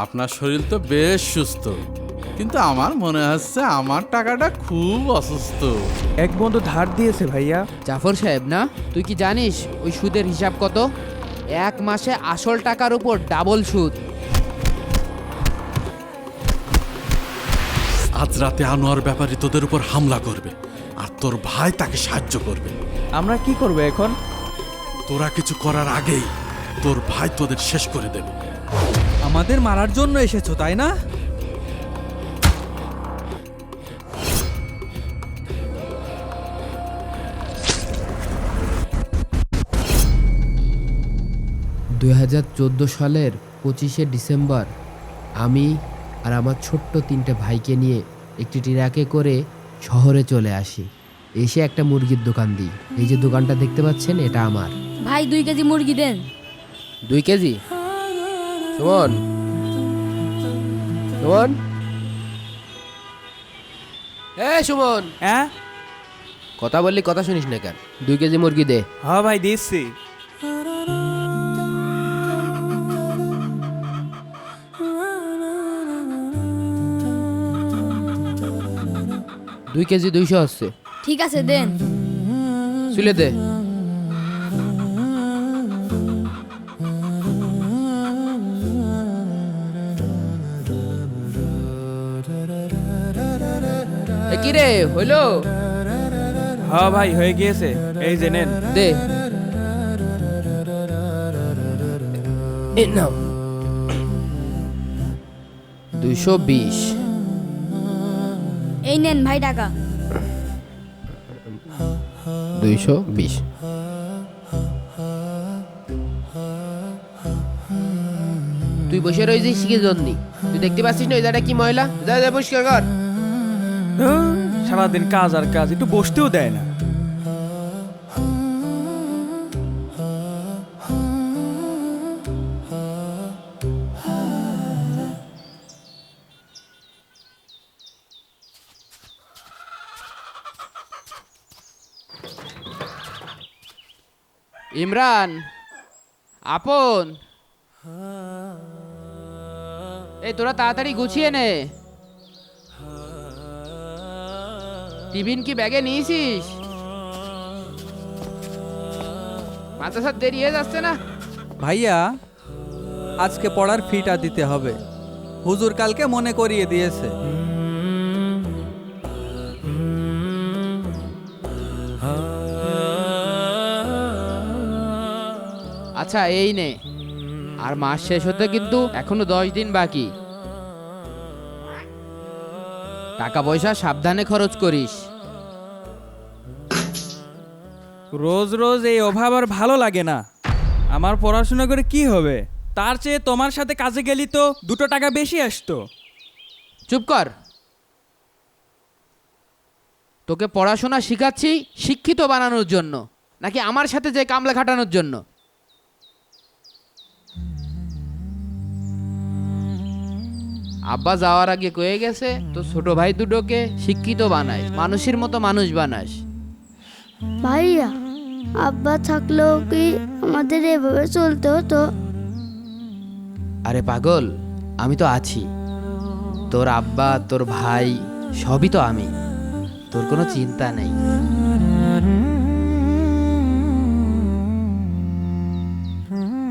আপনার শরীর তো বেশ সুস্থ, কিন্তু আমার মনে হচ্ছে আমার টাকাটা খুব অসুস্থ। এক বন্ধু ধার দিয়েছে ভাইয়া। জাফর সাহেব না, তুই কি জানিস ওই সুদের হিসাব কত? এক মাসে আসল টাকার উপর ডাবল সুদ। আজ রাতে আনোয়ার ব্যাপারী তোদের উপর হামলা করবে, আর তোর ভাই তাকে সাহায্য করবে। আমরা কি করব এখন? তোরা কিছু করার আগেই তোর ভাই তোদের শেষ করে দেবে। আমাদের মারার জন্য এসেছো তাই না? সালের 25শে ডিসেম্বর আমি আর আমার ছোট্ট 3টে ভাইকে নিয়ে একটি ট্রাকে করে শহরে চলে আসি। এসে একটা মুরগির দোকান দিই। এই যে দোকানটা দেখতে পাচ্ছেন, এটা আমার। ভাই 2 কেজি মুরগি দেন। 2 কেজি? সুমন, সুমন, সুমন, হ্যাঁ কথা বললি কথা শুনিস না কেন? 2 কেজি মুরগি দে। হ্যাঁ ভাই দিচ্ছি। দুই কেজি 200 হচ্ছে। ঠিক আছে দেন। চুলে দে। কি রে হইলো? হ্যাঁ ভাই হয়ে গিয়েছে, এই যে নেন। দে। এই নাও 220। এই নেন ভাই টাকা। 220। তুই বসে রয়েছিস কি জন্য? তুই দেখতে পাচ্ছিস না ওই জায়গাটা কি ময়লা? যা যা পরিষ্কার কর। সারাদিন কাজ আর কাজ, একটু বসতেও দেয় না। ইমরান, আপন, এই তোরা তাড়াতাড়ি গুছিয়ে নে। টিফিন কি ব্যাগে নিয়েছিস? মাদ্রাসার দেরি হয়ে যাচ্ছে না? ভাইয়া, আজকে পড়ার ফিটা দিতে হবে। হুজুর কালকে মনে করিয়ে দিয়েছে। আচ্ছা এই নে। আর মাস শেষ হতে কিন্তু এখনো 10 দিন বাকি। টাকা পয়সা সাবধানে খরচ করিস। রোজ রোজ এই অভাব আর ভালো লাগে না। আমার পড়াশোনা করে কি হবে? তার চেয়ে তোমার সাথে কাজে গেলি তো 2 টাকা বেশি আসতো। চুপ কর। তোকে পড়াশোনা শিখাচ্ছি শিক্ষিত বানানোর জন্য, নাকি আমার সাথে যে কামলা খাটানোর জন্য? আব্বা যাওয়ার আগে কয়ে গেছে তো ছোট ভাই দুটোকে শিক্ষিত বানাস, মানুষের মতো মানুষ বানাস। ভাইয়া, আব্বা থাকলেও কি আমাদের এভাবে চলতে হতো? আরে পাগল, আমি তো আছি। তোর আব্বা, তোর ভাই, সবই তো আমি। তোর কোনো চিন্তা নেই।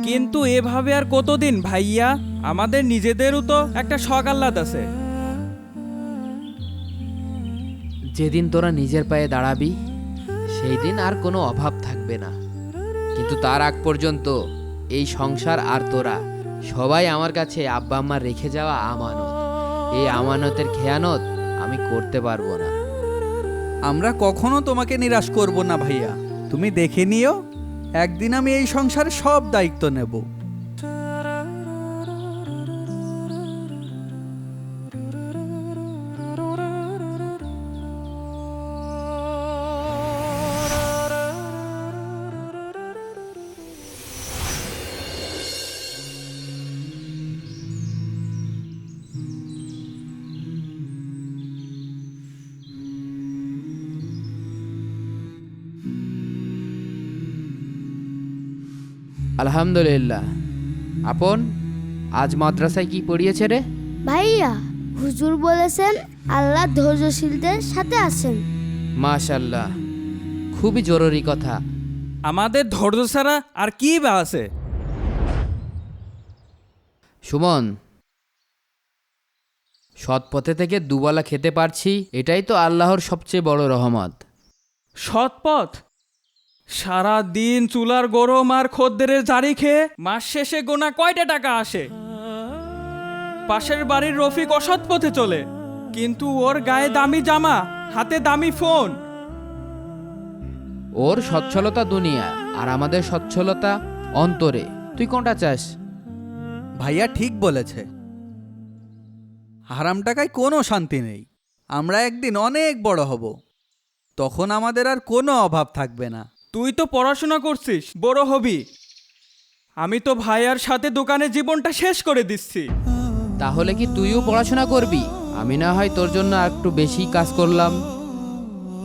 কিন্তু এভাবে আর কতদিন ভাইয়া? আমাদের নিজেদেরও তো একটা শখ আহ্লাদ আছে। যেদিন তোরা নিজের পায়ে দাঁড়াবি সেই দিন আর কোনো অভাব থাকবে না। কিন্তু তার আগ পর্যন্ত এই সংসার আর তোরা সবাই আমার কাছে আব্বা আম্মা রেখে যাওয়া আমানত। এই আমানতের খেয়ানত আমি করতে পারবো না। আমরা কখনো তোমাকে নিরাশ করব না ভাইয়া। তুমি দেখে নিও, একদিন আমি এই সংসারে সব দায়িত্ব নেব। আলহামদুলিল্লাহ। আপন, আজ মাদ্রাসায় কি পড়িয়েছে রে? ভাইয়া, হুজুর বলেছেন আল্লাহ ধৈর্যশীলদের সাথে আছেন। মাশাল্লাহ, খুবই জরুরি কথা। আমাদের ধৈর্য ছাড়া আর কি বা আছে? সুমন, সৎ পথে থেকে দুবেলা খেতে পারছি, এটাই তো আল্লাহর সবচেয়ে বড় রহমত। সৎপথ? সারা দিন চুলার গরম আর খদ্দেরের জারি খেয়ে মাস শেষে গোনা কয়টা টাকা আসে? পাশের বাড়ির রফিক অসৎ পথে চলে, কিন্তু ওর গায়ে দামি জামা, হাতে দামি ফোন। ওর সচ্ছলতা দুনিয়া, আর আমাদের সচ্ছলতা অন্তরে। তুই কোনটা চাস? ভাইয়া ঠিক বলেছে, হারাম টাকায় কোনো শান্তি নেই। আমরা একদিন অনেক বড় হব, তখন আমাদের আর কোনো অভাব থাকবে না। তুই তো পড়াশোনা করছিস, বড় হবি। আমি তো ভাইয়ার সাথে দোকানে জীবনটা শেষ করে দিচ্ছি। তাহলে কি তুইও পড়াশোনা করবি? আমি না হয় তোর জন্য একটু বেশি কাজ করলাম,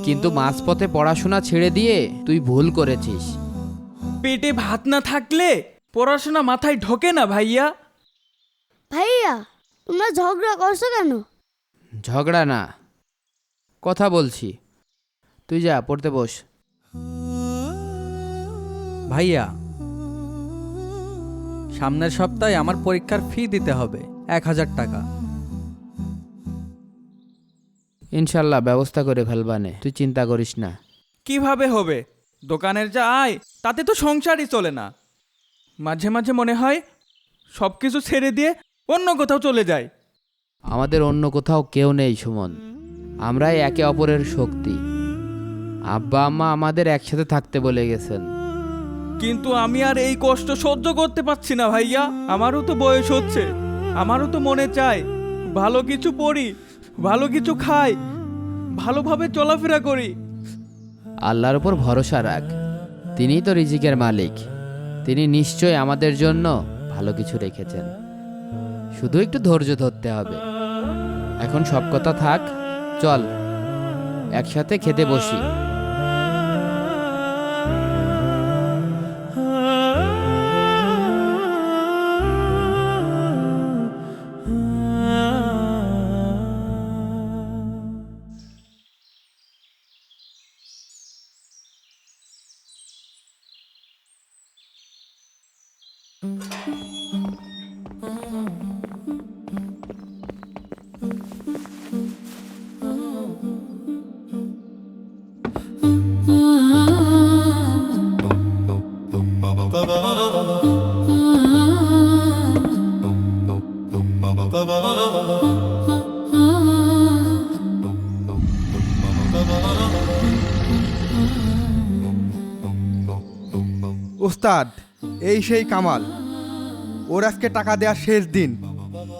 কিন্তু মাঝপথে পড়াশোনা ছেড়ে দিয়ে তুই ভুল করেছিস। পেটে ভাত না থাকলে পড়াশোনা মাথায় ঢোকে না ভাইয়া। ভাইয়া, তোমরা ঝগড়া করছো কেন? ঝগড়া না, কথা বলছি। তুই যা, পড়তে বস। ভাইয়া, সামনের সপ্তাহে আমার পরীক্ষার ফি দিতে হবে 1000 টাকা। ইনশাল্লাহ ব্যবস্থা করে ফেলবানে, তুই চিন্তা করিস না। কিভাবে হবে? দোকানের যা আয় তাতে তো সংসারই চলে না। মাঝে মাঝে মনে হয় সব কিছু ছেড়ে দিয়ে অন্য কোথাও চলে যায়। আমাদের অন্য কোথাও কেউ নেই সুমন, আমরাই একে অপরের শক্তি। আব্বা আম্মা আমাদের একসাথে থাকতে বলে গেছেন। কিন্তু আমি আর এই কষ্ট সহ্য করতে পারছি না ভাইয়া। আমারও তো বয়স হচ্ছে, আমারও তো মনে চায় ভালো কিছু পড়ি, ভালো কিছু খাই, ভালোভাবে চলাফেরা করি। আল্লাহর উপর ভরসা রাখ, তিনিই তো রিজিকের মালিক। তিনি নিশ্চয় আমাদের জন্য ভালো কিছু রেখেছেন, শুধু একটু ধৈর্য ধরতে হবে। এখন সব কথা থাক, চল একসাথে খেতে বসি। ওস্তাদ, এই সেই কামাল। ওর আজকে টাকা দেওয়ার শেষ দিন,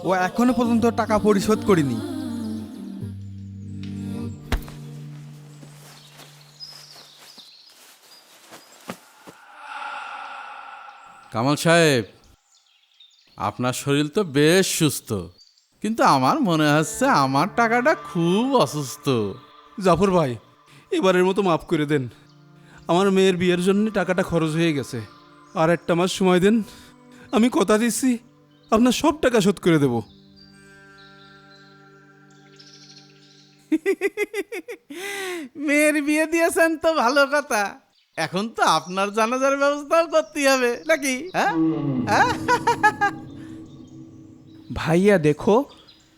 ও এখনো পর্যন্ত টাকা পরিশোধ করেনি। কামাল সাহেব, আপনার শরীর তো বেশ সুস্থ, কিন্তু আমার মনে হচ্ছে আমার টাকাটা খুব অসুস্থ। জাফর ভাই, এবারের মতো মাফ করে দেন। আমার মেয়ের বিয়ের জন্য টাকাটা খরচ হয়ে গেছে। আর একটা মাস সময় দেন, আমি কথা দিচ্ছি আপনার সব টাকা শোধ করে দেব। মেয়ের বিয়ে দিয়েছেন তো ভালো কথা, এখন তো আপনার জানাজার ব্যবস্থাও করতে হবে নাকি? হ্যাঁ হ্যাঁ? ভাইয়া দেখো,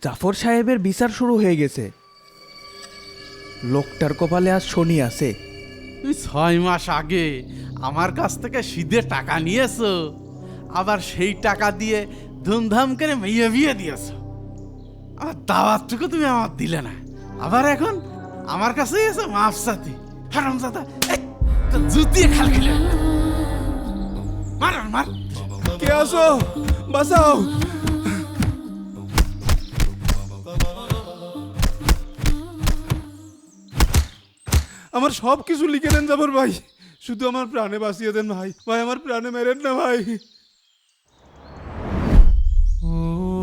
জাফর সাহেবের বিচার শুরু হয়ে গেছে। লোকটার কপালে আজ শনি আছে। তুমি 6 মাস আগে আমার কাছ থেকে সিধে টাকা নিয়েছো, আবার সেই টাকা দিয়ে ধুমধাম করে মেয়ে বিয়ে দিয়েছো। আমার দাওয়াতটুকু তুমি আমার দিলে না, আবার এখন আমার কাছেই এসে মাফ চাতি। হারামজাদা, জুতিয়ে খাল খেলে মার মার। কে আসো, বাঁচাও। আমার সব কিছু লিখে দেন জাফর ভাই, শুধু আমার প্রাণে বাঁচিয়ে দেন ভাই। ভাই আমার প্রাণে মেরেন না ভাই।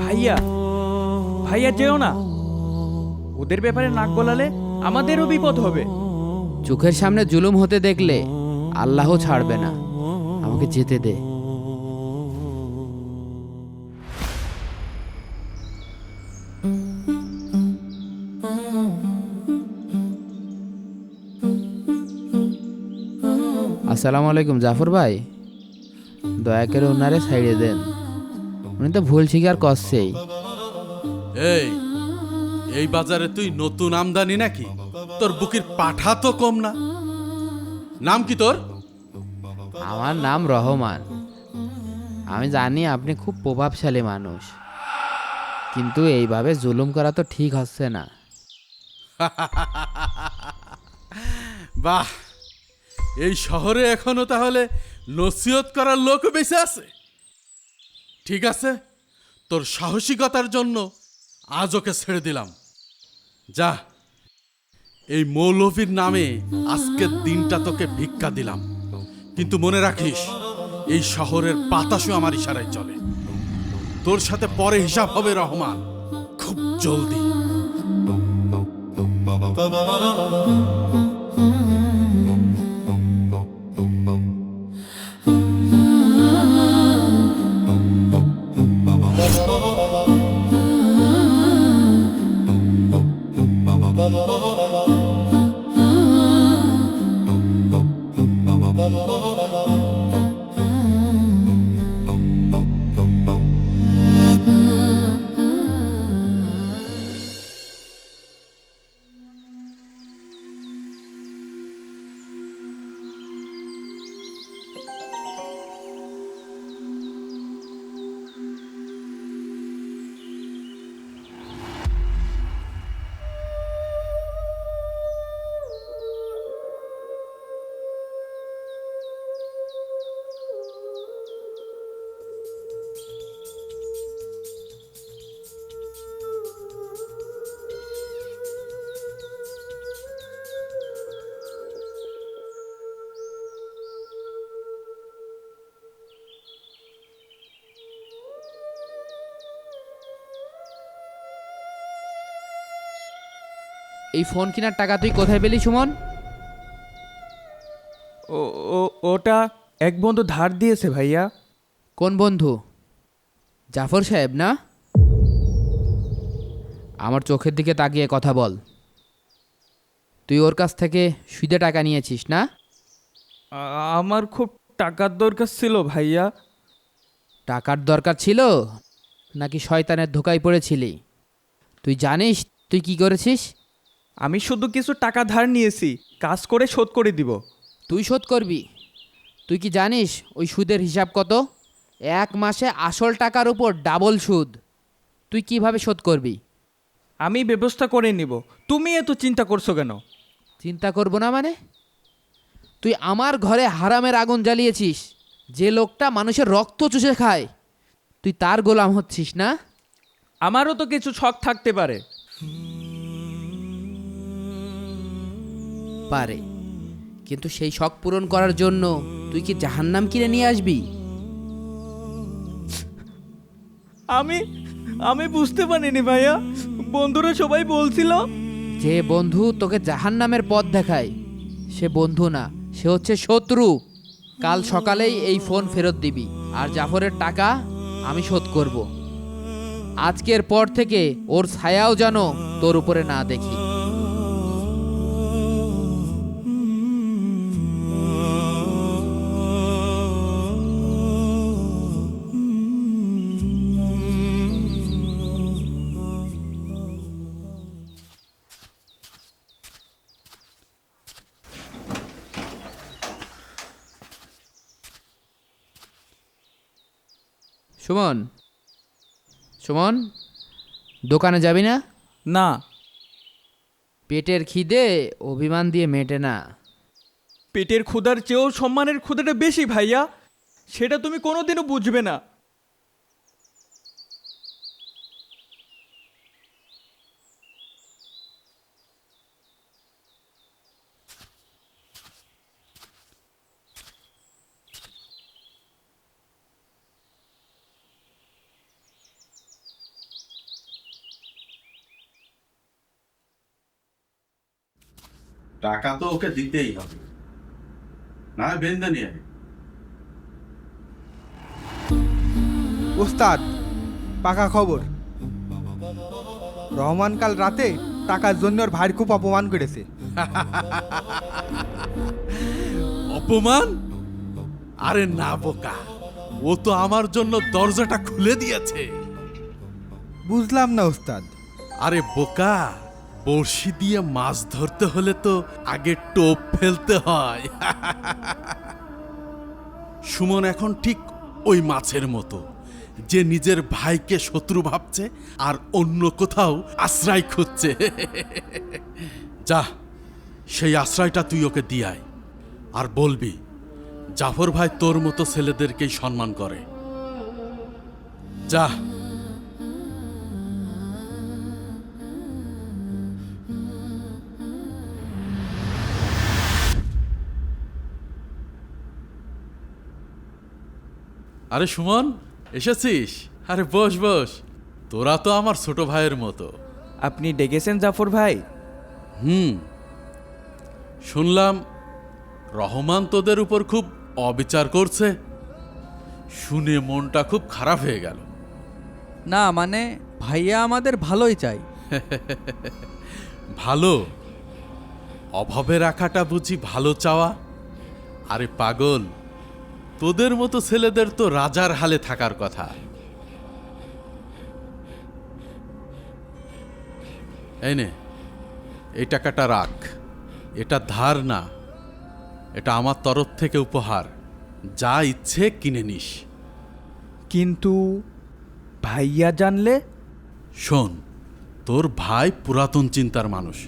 ভাইয়া ভাইয়া যেও না, ওদের ব্যাপারে নাক গলালে আমাদেরও বিপদ হবে। চোখের সামনে জুলুম হতে দেখলে আল্লাহ ছাড়বে না, আমাকে যেতে দে। আসসালামু আলাইকুম জাফর ভাই, দয়া করে ওনারে ছাইড়ে দেন, উনি তো ভুল স্বীকার করছেই। এই বাজারে তুই নতুন আমদানি নাকি? তোর বুকের পাঠা তো কম না। নাম কি তোর? আমার নাম রহমান। আমি জানি আপনি খুব প্রভাবশালী মানুষ, কিন্তু এইভাবে জুলুম করা তো ঠিক হচ্ছে না। বাহ, এই শহরে এখনো তাহলে নসিহত করার লোক বেঁচে আছে। ঠিক আছে, তোর সাহসিকতার জন্য আজ ওকে ছেড়ে দিলাম। যা, এই মৌলভীর নামে আজকের দিনটা তোকে ভিক্ষা দিলাম, কিন্তু মনে রাখিস এই শহরের বাতাসও আমার ইশারায় চলে। তোর সাথে পরে হিসাব হবে রহমান, খুব জলদি। এই ফোন কেনার টাকা তুই কোথায় পেলি সুমন? ওটা এক বন্ধু ধার দিয়েছে ভাইয়া। কোন বন্ধু? জাফর সাহেব না? আমার চোখের দিকে তাকিয়ে কথা বল। তুই ওর কাছ থেকে সুদে টাকা নিয়েছিস না? আমার খুব টাকার দরকার ছিল ভাইয়া। টাকার দরকার ছিল নাকি শয়তানের ধোকায় পড়েছিলি? তুই জানিস তুই কি করেছিস? আমি শুধু কিছু টাকা ধার নিয়েছি, কাজ করে শোধ করে দিব। তুই শোধ করবি? তুই কি জানিস ওই সুদের হিসাব কত? এক মাসে আসল টাকার উপর ডাবল সুদ। তুই কিভাবে শোধ করবি? আমি ব্যবস্থা করে নিব, তুমি এত চিন্তা করছো কেন? চিন্তা করব না মানে? তুই আমার ঘরে হারামের আগুন জ্বালিয়েছিস। যে লোকটা মানুষের রক্ত চুষে খায়, তুই তার গোলাম হচ্ছিস না? আমারও তো কিছু শখ থাকতে পারে। পারে, কিন্তু সেই শখ পূরণ করার জন্য তুই কি জাহান্নাম কিনে নিয়ে আসবি? আমি বুঝতে পারিনি ভাইয়া, বন্ধুরা সবাই বলছিল। যে বন্ধু তোকে জাহান্নামের পথ দেখায় সে বন্ধু না, সে হচ্ছে শত্রু। কাল সকালেই এই ফোন ফেরত দিবি, আর জাফরের টাকা আমি শোধ করব। আজকের পর থেকে ওর ছায়াও যেন তোর উপরে না দেখি। সুমন, সুমন, দোকানে যাবি না? না, পেটের খিদে অভিমান দিয়ে মেটে না। পেটের ক্ষুধার চেয়েও সম্মানের ক্ষুধাটা বেশি ভাইয়া, সেটা তুমি কোনোদিনও বুঝবে না। টাকা তো ওকে দিতেই হবে, না বেঁধে নিয়ে আয়। ওস্তাদ, পাকা খবর, রহমান কাল রাতে টাকার জন্য ওর ভাইয়ের খুব অপমান করেছে। অপমান? আরে না বোকা, ও তো আমার জন্য দরজাটা খুলে দিয়েছে। বুঝলাম না ওস্তাদ। আরে বোকা, বড়শি দিয়ে মাছ ধরতে হলে তো আগে টোপ ফেলতে হয়। সুমন এখন ঠিক ওই মাছের মতো, যে নিজের ভাইকে শত্রু ভাবছে আর অন্য কোথাও আশ্রয় খুঁজছে। যা, সেই আশ্রয়টা তুই ওকে দিয়াই, আর বলবি জাফর ভাই তোর মতো ছেলেদেরকেই সম্মান করে। যা। আরে সুমন, এসেছিস? আরে বস বস, তোরা তো আমার ছোট ভাইয়ের মতো। আপনি ডেকেছেন জাফর ভাই? শুনলাম রহমান তোদের উপর খুব অবিচার করছে, শুনে মনটা খুব খারাপ হয়ে গেল। না মানে ভাইয়া আমাদের ভালোই চাই। ভালো? অভাবে রাখাটা বুঝি ভালো চাওয়া? আরে পাগল, তোদের মতো ছেলেদের তো রাজার হালে থাকার কথা। এই নে, এই টাকাটা রাখ। এটা ধার না, এটা আমার তরফ থেকে উপহার। যা ইচ্ছে কিনে নিস। কিন্তু ভাইয়া জানলে? শোন, তোর ভাই পুরাতন চিন্তার মানুষ।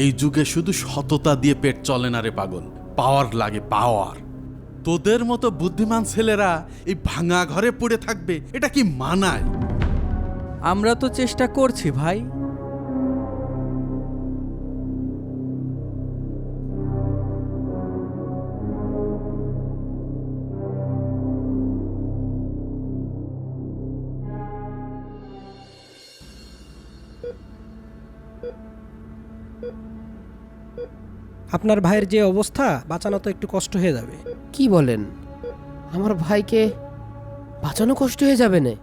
এই যুগে শুধু সততা দিয়ে পেট চলে না রে পাগল, পাওয়ার লাগে, পাওয়ার। তোদের মতো বুদ্ধিমান ছেলেরা এই ভাঙা ঘরে পড়ে থাকবে, এটা কি মানায়? আমরা তো চেষ্টা করছি ভাই। আপনার ভাইয়ের যে অবস্থা, বাঁচানো তো একটু কষ্ট হয়ে যাবে। কি বলেন? আমার ভাইকে বাঁচানো কষ্ট হয়ে যাবে না?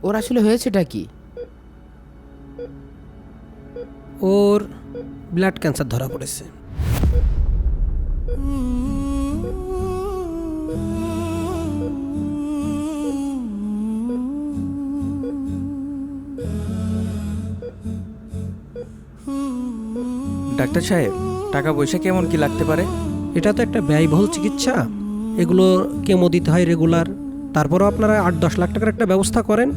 ওর আসলে হয়েছেটা কি? ওর ব্লাড ক্যান্সার ধরা পড়েছে। ডাক্তার সাহেব, টাকা পয়সা কেমন কি লাগতে পারে? এটা তো একটা ব্যয়বহুল চিকিৎসা, এগুলো কেমো দিতে হয় রেগুলার। তারপরও আপনারা 8-10 লাখ টাকার একটা ব্যবস্থা করেন,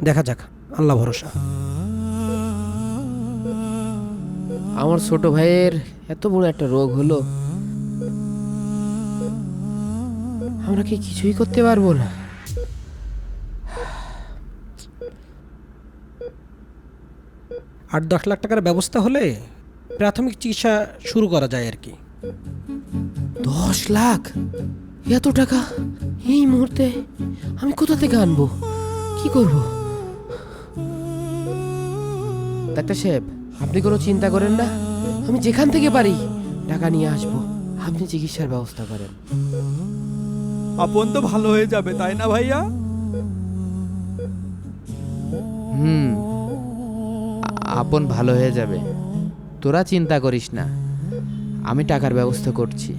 দেখা যাক, আল্লাহ ভরসা। আমার ছোট ভাইয়ের এত বড় একটা রোগ হলো, আমরা কি কিছুই করতে পারবো না? 8-10 লাখ টাকার ব্যবস্থা হলে প্রাথমিক চিকিৎসা শুরু করা যায় আর কি। 10 লাখ? এত টাকা এই মুহূর্তে আমি কোথা থেকে আনবো? কি করব? ডাক্তার সাহেব, আপনি কোনো চিন্তা করেন না, আমি যেখান থেকে পারি টাকা নিয়ে আসবো। আপনি চিকিৎসার ব্যবস্থা করেন। আপন তো ভালো হয়ে যাবে, তাই না ভাইয়া? আপন ভালো হয়ে যাবে, তোরা চিন্তা করিস না, আমি টাকার ব্যবস্থা করছি।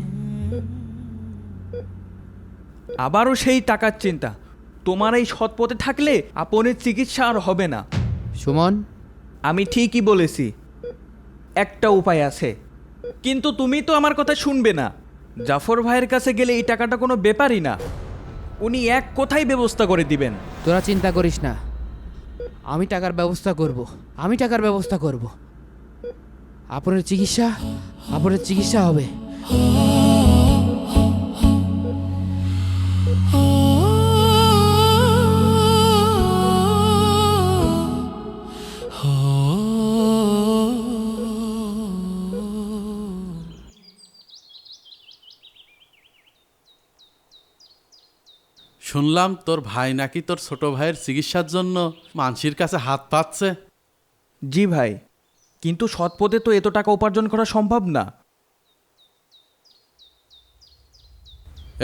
আবারও সেই টাকার চিন্তা? তোমার এই সৎ পথে থাকলে আপনের চিকিৎসা আর হবে না। সুমন, আমি ঠিকই বলেছি, একটা উপায় আছে, কিন্তু তুমি তো আমার কথা শুনবে না। জাফর ভাইয়ের কাছে গেলে এই টাকাটা কোনো ব্যাপারই না, উনি এক কথাই ব্যবস্থা করে দিবেন। তোরা চিন্তা করিস না, আমি টাকার ব্যবস্থা করব, আমি টাকার ব্যবস্থা করব। আপনার চিকিৎসা হবে। শুনলাম তোর ভাই নাকি তোর ছোট ভাইয়ের চিকিৎসার জন্য মানসির কাছে হাত পাতছে। জি ভাই, কিন্তু সৎ পথে তো এত টাকা উপার্জন করা সম্ভব না।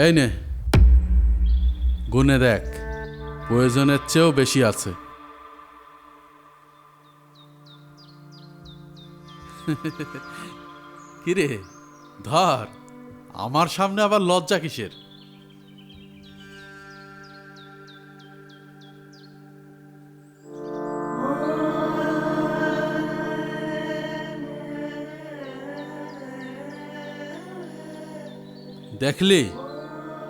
এই নে, গুনে দেখ, প্রয়োজনের চেয়েও বেশি আছে। কিরে ধর, আমার সামনে আবার লজ্জা কিসের? দেখলি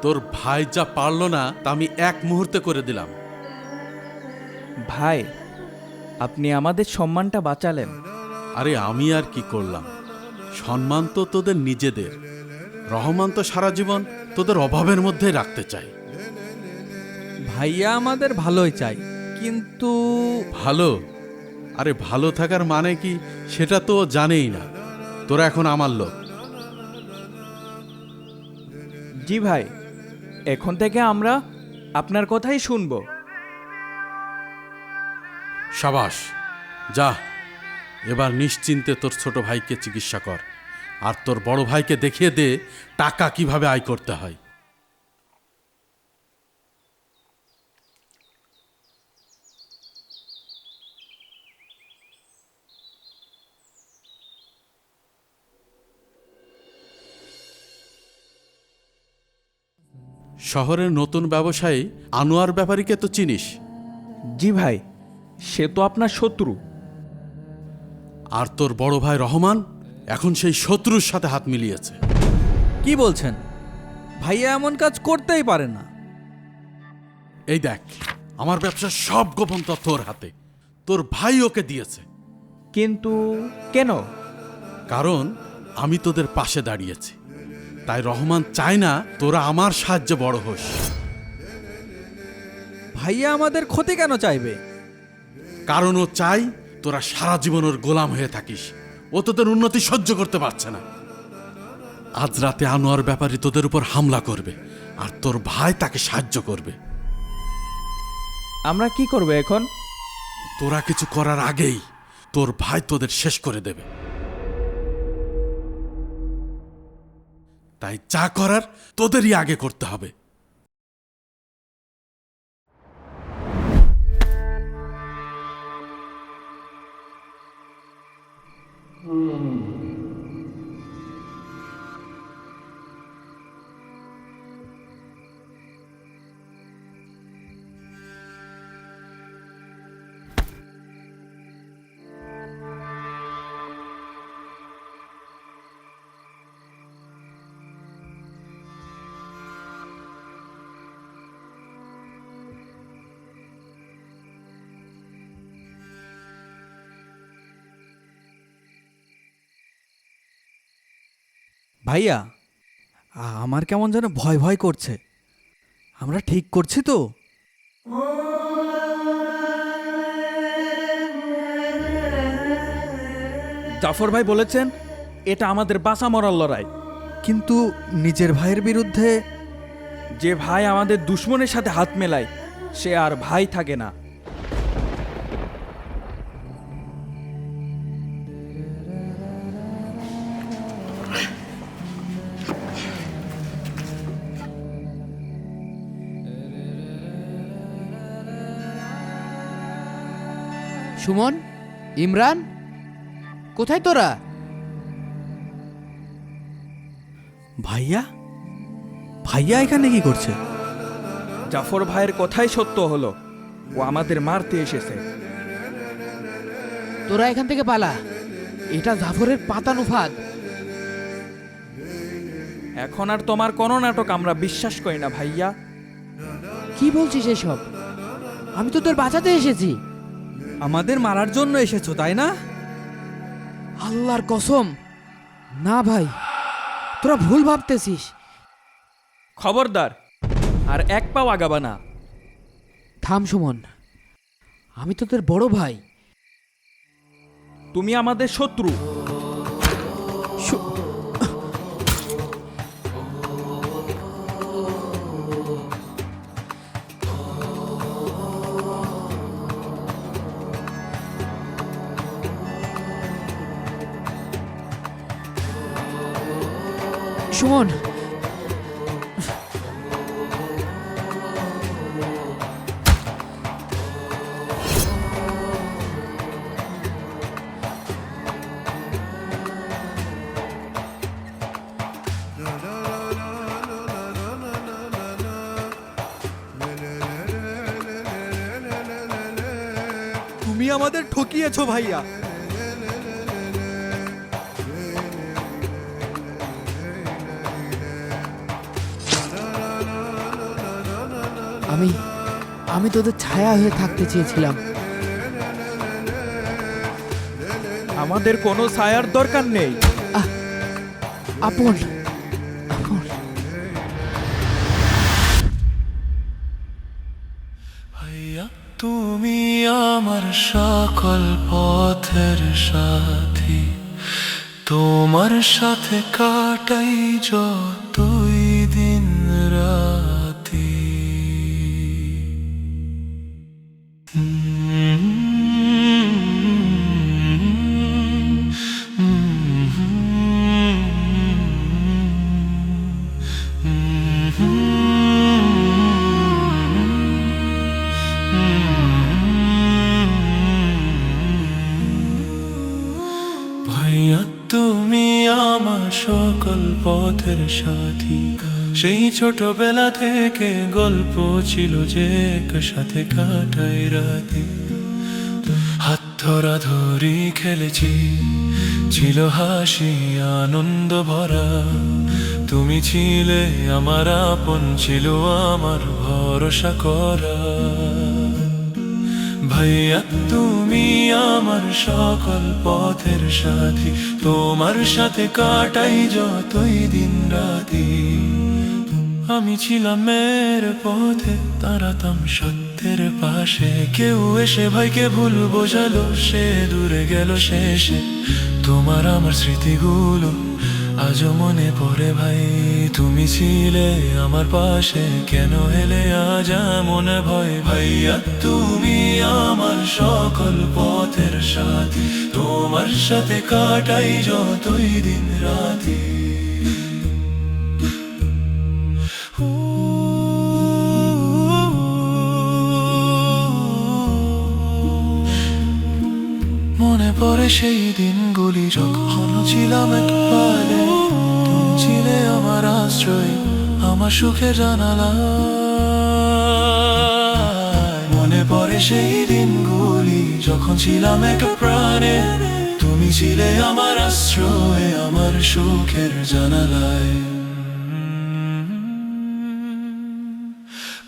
তোর ভাই যা পারলো না তা আমি এক মুহূর্তে করে দিলাম। ভাই, আপনি আমাদের সম্মানটা বাঁচালেন। আরে আমি আর কি করলাম? সম্মান তো তোদের নিজেদের। রহমান তো সারা জীবন তোদের অভাবের মধ্যে রাখতে চাই। ভাইয়া আমাদের ভালোই চাই, কিন্তু ভালো? আরে ভালো থাকার মানে কি সেটা তো ও জানেই না। তোরা এখন আমার লোক। জি ভাই, এখন থেকে আমরা আপনার কথাই শুনবো। সাবাস, যা এবার নিশ্চিন্তে তোর ছোট ভাইকে চিকিৎসা কর, আর তোর বড় ভাইকে দেখিয়ে দে টাকা কিভাবে আয় করতে হয়। শহরের নতুন ব্যবসায়ী আনোয়ার ব্যাপারীকে তো চিনিস? জি ভাই, সে তো আপনার শত্রু। আর তোর বড় ভাই রহমান এখন সেই শত্রুর সাথে হাত মিলিয়েছে। কি বলছেন? ভাইয়া এমন কাজ করতেই পারে না। এই দেখ, আমার ব্যবসার সব গোপন তথ্য ওর হাতে। তোর ভাই ওকে দিয়েছে। কিন্তু কেন? কারণ আমি তোদের পাশে দাঁড়িয়েছি, তাই রহমান চায় না তোরা আমার সাহায্যে বড় হোস। ভাইয়া আমাদের ক্ষতি কেন চাইবে? কারণ ও চাই তোরা সারা জীবন ওর গোলাম হয়ে থাকিস। ও তোদের উন্নতি সহ্য করতে পারছে না। আজ রাতে আনোয়ার ব্যাপারী তোদের উপর হামলা করবে, আর তোর ভাই তাকে সাহায্য করবে। আমরা কি করব এখন? তোরা কিছু করার আগেই তোর ভাই তোদের শেষ করে দেবে। তাই যা করার তোদেরই আগে করতে হবে। ভাইয়া, আমার কেমন যেন ভয় ভয় করছে। আমরা ঠিক করছি তো? জাফর ভাই বলেছেন এটা আমাদের বাঁচা মরার লড়াই। কিন্তু নিজের ভাইয়ের বিরুদ্ধে? যে ভাই আমাদের দুশ্মনের সাথে হাত মেলায় সে আর ভাই থাকে না। সুমন, ইমরান, কোথায় তোরা? ভাইয়া? ভাইয়া এখানে কি করছে? জাফর ভাইয়ের কথাই সত্য হলো, ও আমাদের মারতে এসেছে। তোরা এখান থেকে পালা, এটা জাফরের পাতানো ফাঁদ। এখন আর তোমার কোনো নাটক আমরা বিশ্বাস করি না ভাইয়া। কি বলছিস এসব? আমি তো তোর বাঁচাতে এসেছি। আমাদের মারার জন্য এসেছো তাই না? আল্লাহর কসম, না ভাই, তোরা ভুল ভাবতেছিস। খবরদার, আর এক পাও আগাবা না। থাম সুমন, আমি তো তোর বড় ভাই। তুমি আমাদের শত্রু। সুমন, তুমি আমাদের ঠকিয়েছো ভাইয়া। আমি তোদের ছায়া হয়ে থাকতে চেয়েছিলাম। আমাদের কোনো ছায়ার দরকার নেই। আপন ভাইয়া তুমি আমার সকল পথের সাথী, তোমার সাথে কাটাই যতই দিন রাতি। ভাইয়া তুমি আমার সকল পথের সাথী, সেই ছোটবেলা থেকে গল্প ছিল যে একসাথে কাটাই রাতে। হাত ধরাধরি খেলেছি, ছিল হাসি আনন্দ ভরা। তুমি ছিলে আমার আপন, ছিল আমার ভরসা করা। ভাইয়া তুমি আমার সকল পথের সাথী, তোমার সাথে কাটাই যতই দিন রাতি। আমি ছিলাম মেয়ের পথে, দাঁড়াতাম সত্যের পাশে। কেউ এসে ভাইকে ভুল বোঝালো, সে দূরে গেল শেষে। তোমার আমার স্মৃতিগুলো আজও মনে পড়ে ভাই, তুমি ছিলে আমার পাশে, কেন এলে আজ মনে ভয়। ভাইয়া তুমি আমার সকল পথের সাথী, তোমার সাথে কাটাই যতই দিন রাতি। মনে পড়ে সেই দিনগুলি যখন ছিলাম একবারে, তুমি ছিলে আমার আশ্রয়, আমার সুখের জানালা। মনে পড়ে সেই দিনগুলি যখন ছিলাম এক প্রাণে, তুমি ছিলে আমার আশ্রয়, আমার সুখের জানালায়।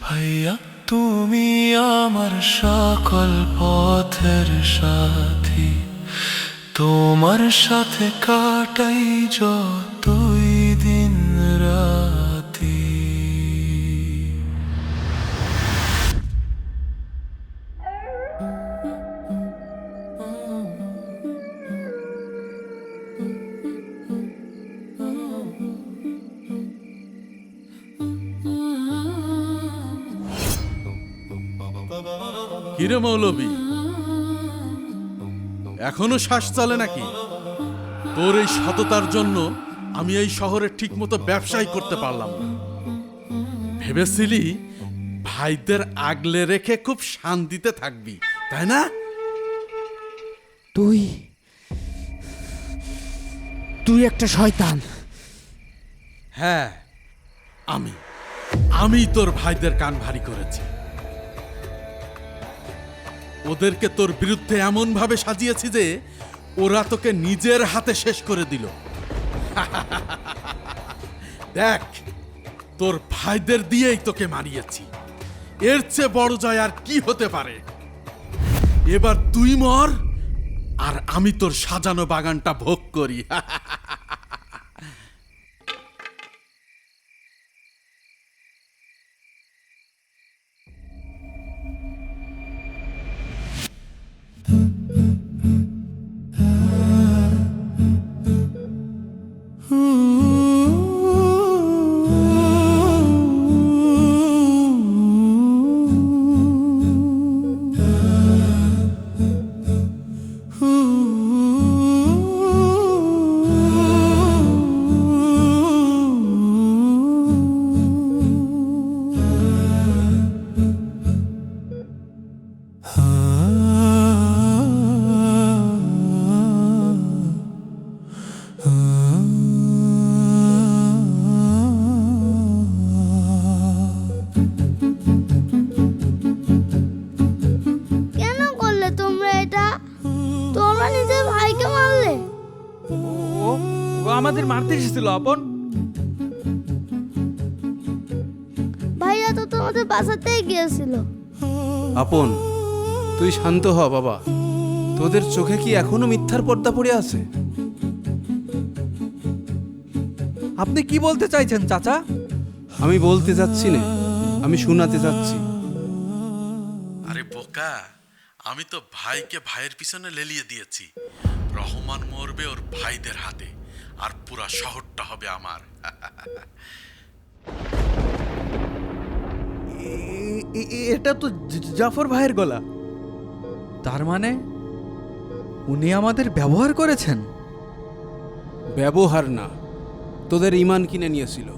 ভাইয়া তুমি আমার সকল পথের সাথী, তোমার সাথে কাটাই যতই দিন রাতি। কিরে মৌলবি, এখনো শ্বাস চলে নাকি? তোর এই সততার জন্য আমি এই শহরে ঠিকমতো ব্যবসাই করতে পারলাম না। ভেবেছিলি ভাইদের আগলে রেখে খুব শান্তিতে থাকবি, তাই না? তুই একটা শয়তান। হ্যাঁ, আমি তোর ভাইদের কান ভারী করেছি। ওদেরকে তোর বিরুদ্ধে এমন ভাবে সাজিয়েছি যে ওরা তোকে নিজের হাতে শেষ করে দিল। দেখ, তোর ভাইদের দিয়েই তোকে মারিয়েছি। এর চেয়ে বড় জয় আর কি হতে পারে? এবার তুই মর, আর আমি তোর সাজানো বাগানটা ভোগ করি। আমাদের মারতে এসেছিল আপন। ভাইয়া তো তোমাদের বাঁচাতেই গিয়েছিল। আপন, তুই শান্ত হ বাবা। তোদের চোখে কি এখনো মিথ্যার পর্দা পড়ে আছে? আপনি কি বলতে চাইছেন চাচা? আমি বলতে যাচ্ছি না, আমি শোনাতে যাচ্ছি। আরে বোকা, আমি তো ভাইকে ভাইয়ের পিছনে লেলিয়ে দিয়েছি। রহমান মরবে ওর ভাইদের হাতে, আর পুরা শহরটা হবে আমার। এটা তো জাফর ভাইয়ের গলা। তার মানে উনি আমাদের ব্যবহার করেছেন? ব্যবহার না, তোদের ইমান কিনে নিয়েছিল।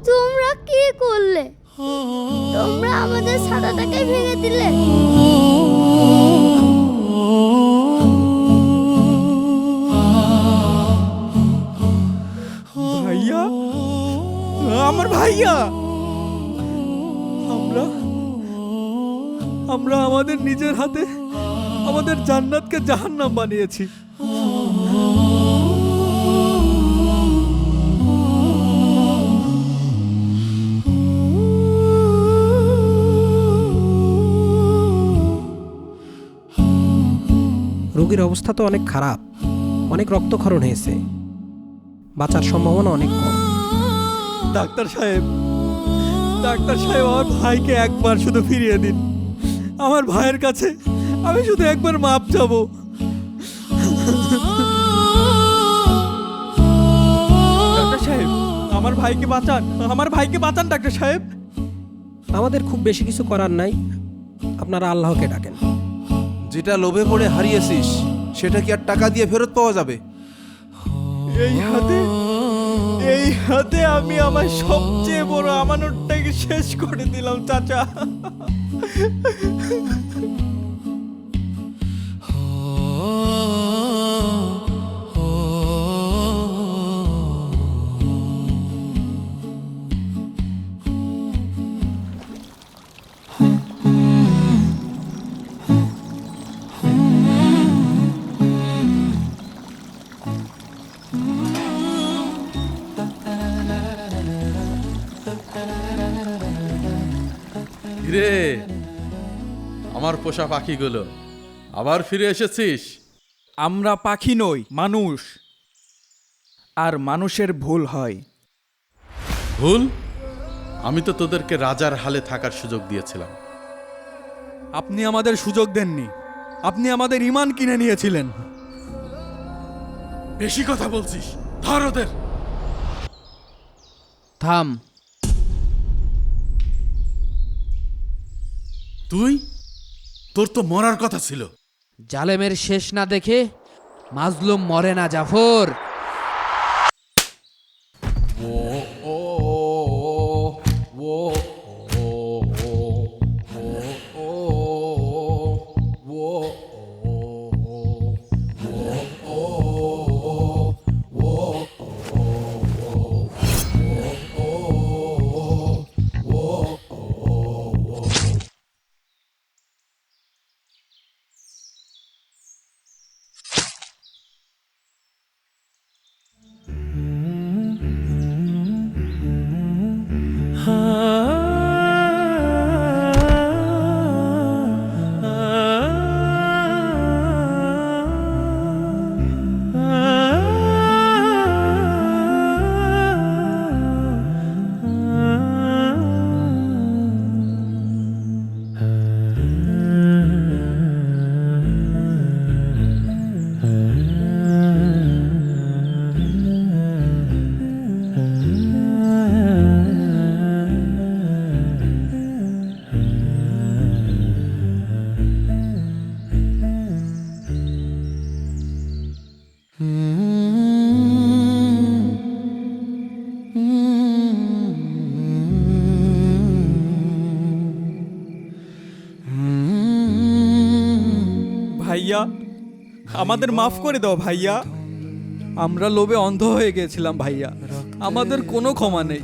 তোমরা কি করলে? তোমরা আমাদের ছাতাটাকে ভেঙে দিলে। ভাইয়া, আমার ভাইয়া, আমরা আমাদের নিজের হাতে আমাদের জান্নাতকে জাহান্নাম বানিয়েছি। রোগীর অবস্থা তো অনেক খারাপ, অনেক রক্তক্ষরণ হয়েছে, বাঁচার সম্ভাবনা অনেক কম। ডাক্তার সাহেব, আমার ভাইকে একবার শুধু ফিরিয়ে দিন। আমার ভাইয়ের কাছে আমি শুধু একবার মাপ চাবো। ডাক্তার সাহেব, আমার ভাইকে বাঁচান, ডাক্তার সাহেব। আমাদের খুব বেশি কিছু করার নাই, আপনারা আল্লাহকে ডাকেন। যেটা লোভে পড়ে হারিয়েছিস সেটা কি আর টাকা দিয়ে ফেরত পাওয়া যাবে? এই হাতে আমি আমার সবচেয়ে বড় আমানতটাকে শেষ করে দিলাম চাচা। রে, আমার পোষা পাখিগুলো আবার ফিরে এসেছিস? আমরা পাখি নই, মানুষ। আর মানুষের ভুল হয়। ভুল? আমি তো তোদেরকে রাজার হালে থাকার সুযোগ দিয়েছিলাম। আপনি আমাদের সুযোগ দেননি, আপনি আমাদের ঈমান কিনে নিয়েছিলেন। বেশি কথা বলছিস, ধর ওদের। থাম। তোর তো মরার কথা ছিল। জালেমের শেষ না দেখে মাজলুম মরে না জাফর। ভাইয়া, আমাদের মাফ করে দাও ভাইয়া। আমরা লোভে অন্ধ হয়ে গেছিলাম ভাইয়া, আমাদের কোনো ক্ষমা নেই।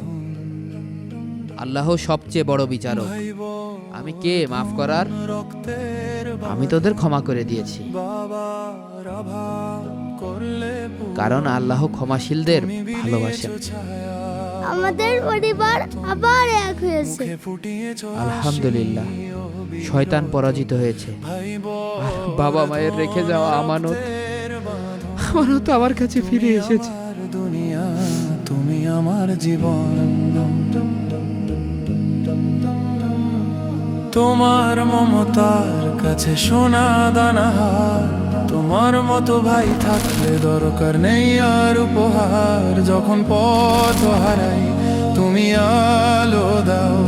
আল্লাহ সবচেয়ে বড় বিচারক। আমি কে মাফ করার? আমি তোদের ক্ষমা করে দিয়েছি। বাবার অভাব করে কারণ আল্লাহ ক্ষমাশীলদের ভালোবাসেন। আমাদের পরিবার আবার এক হয়েছে। আলহামদুলিল্লাহ, শয়তান পরাজিত হয়েছে। আর বাবা মায়ের রেখে যাওয়া আমানত আমার কাছে ফিরে এসেছে। দুনিয়া তুমি আমার জীবন, তোমার মমতার কাছে সোনা দানা হার, তোমার মতো ভাই থাকলে দরকার নেই আর উপহার। যখন পথ হারাই তুমি আলো দাও,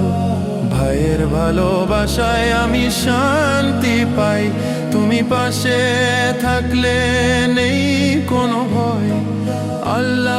ভাইয়ের ভালোবাসায় আমি শান্তি পাই। তুমি পাশে থাকলে নেই কোনো ভয়, আল্লাহ